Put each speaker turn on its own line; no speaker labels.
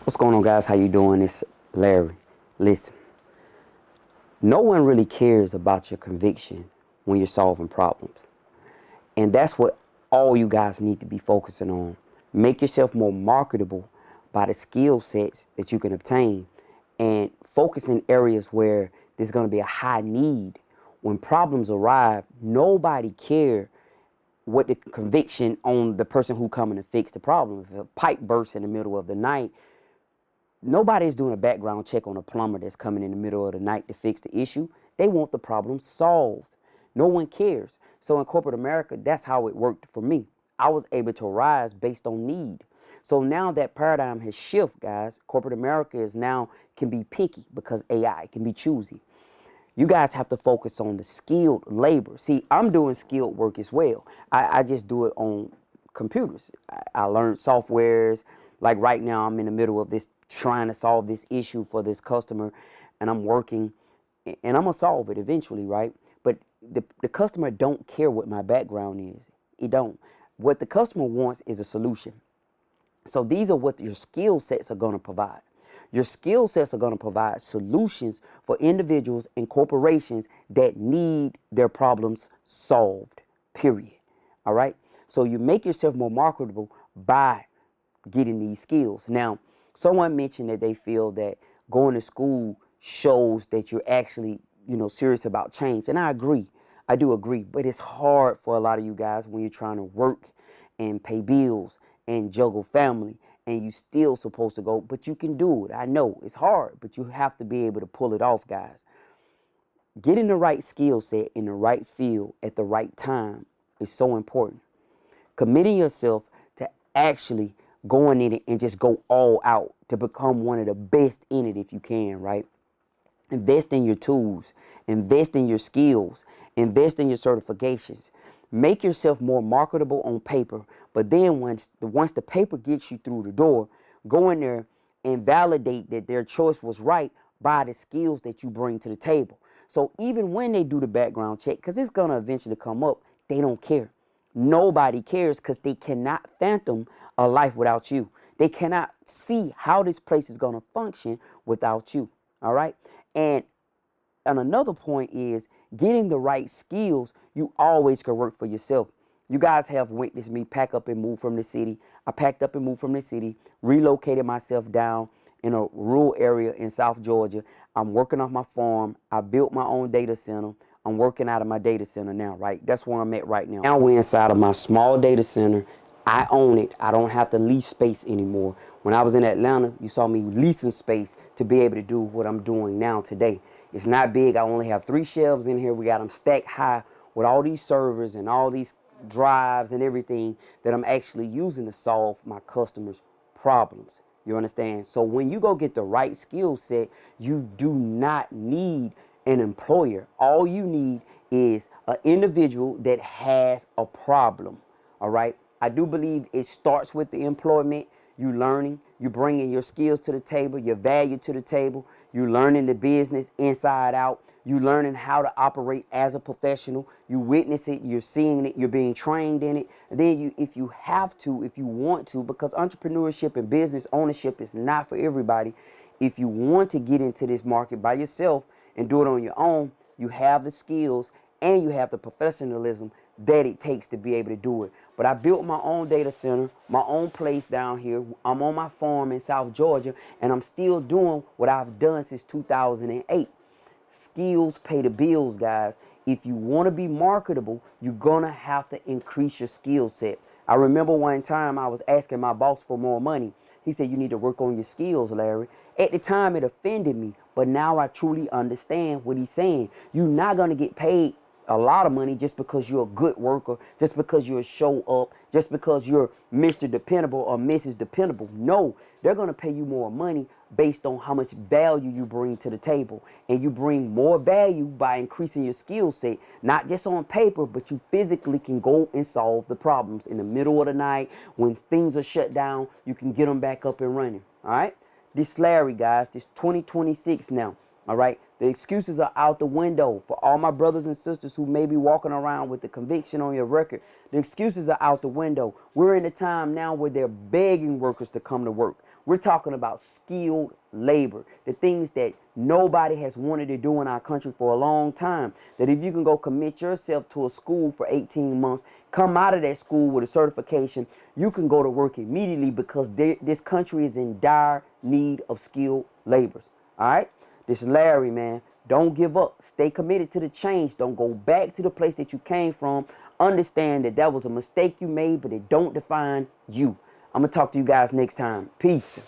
What's going on, guys? How you doing? It's Larry. Listen, no one really cares about your conviction when you're solving problems. And that's what all you guys need to be focusing on. Make yourself more marketable by the skill sets that you can obtain and focus in areas where there's going to be a high need. When problems arrive, nobody cares what the conviction on the person who coming to fix the problem. If a pipe bursts in the middle of the night, nobody's doing a background check on a plumber that's coming in the middle of the night to fix the issue. They want the problem solved. No one cares. So in corporate America, that's how it worked for me. I was able to rise based on need. So now that paradigm has shifted, guys. Corporate America is now can be picky because AI can be choosy. You guys have to focus on the skilled labor. See, I'm doing skilled work as well. I just do it on computers. I learned softwares. Like right now, I'm in the middle of this, trying to solve this issue for this customer, and I'm working, and I'm gonna solve it eventually, right? But the customer don't care what my background is. It don't. What the customer wants is a solution. So these are what your skill sets are gonna provide. Your skill sets are going to provide solutions for individuals and corporations that need their problems solved, period. All right? So you make yourself more marketable by getting these skills. Now, someone mentioned that they feel that going to school shows that you're actually, serious about change. And I agree. I do agree. But it's hard for a lot of you guys when you're trying to work and pay bills and juggle family, and you still supposed to go, but you can do it. I know it's hard, but you have to be able to pull it off, guys. Getting the right skill set in the right field at the right time is so important. Committing yourself to actually going in it and just go all out to become one of the best in it if you can, right? Invest in your tools, invest in your skills, invest in your certifications. Make yourself more marketable on paper, but then once the paper gets you through the door, go in there and validate that their choice was right by the skills that you bring to the table. So even when they do the background check, because it's going to eventually come up, they don't care. Nobody cares because they cannot fathom a life without you. They cannot see how this place is going to function without you. All right? And another point is getting the right skills. You always can work for yourself. You guys have witnessed me pack up and move from the city. I packed up and moved from the city, relocated myself down in a rural area in South Georgia. I'm working off my farm. I built my own data center. I'm working out of my data center now, right? That's where I'm at right now. Now we're inside of my small data center. I own it. I don't have to lease space anymore. When I was in Atlanta, you saw me leasing space to be able to do what I'm doing now today. It's not big. I only have 3 shelves in here. We got them stacked high with all these servers and all these drives and everything that I'm actually using to solve my customers' problems. You understand? So when you go get the right skill set, you do not need an employer. All you need is an individual that has a problem. All right? I do believe it starts with the employment. You learning, you bringing your skills to the table, your value to the table. You learning the business inside out. You learning how to operate as a professional. You witness it, you're seeing it, you're being trained in it. And then you, if you have to, if you want to, because entrepreneurship and business ownership is not for everybody. If you want to get into this market by yourself and do it on your own, you have the skills and you have the professionalism that it takes to be able to do it. But I built my own data center, my own place down here. I'm on my farm in South Georgia, and I'm still doing what I've done since 2008. Skills pay the bills, guys. If you want to be marketable, you're going to have to increase your skill set. I remember one time I was asking my boss for more money. He said, you need to work on your skills, Larry. At the time, it offended me, but now I truly understand what he's saying. You're not going to get paid a lot of money just because you're a good worker, just because you're a show up, just because you're Mr. Dependable or Mrs. Dependable. No, they're going to pay you more money based on how much value you bring to the table. And you bring more value by increasing your skill set, not just on paper, but you physically can go and solve the problems in the middle of the night. When things are shut down, you can get them back up and running. All right? This Larry, guys, this 2026 now. All right. The excuses are out the window for all my brothers and sisters who may be walking around with the conviction on your record. The excuses are out the window. We're in a time now where they're begging workers to come to work. We're talking about skilled labor, the things that nobody has wanted to do in our country for a long time. That if you can go commit yourself to a school for 18 months, come out of that school with a certification, you can go to work immediately because this country is in dire need of skilled laborers. All right? This is Larry, man. Don't give up. Stay committed to the change. Don't go back to the place that you came from. Understand that that was a mistake you made, but it don't define you. I'm going to talk to you guys next time. Peace.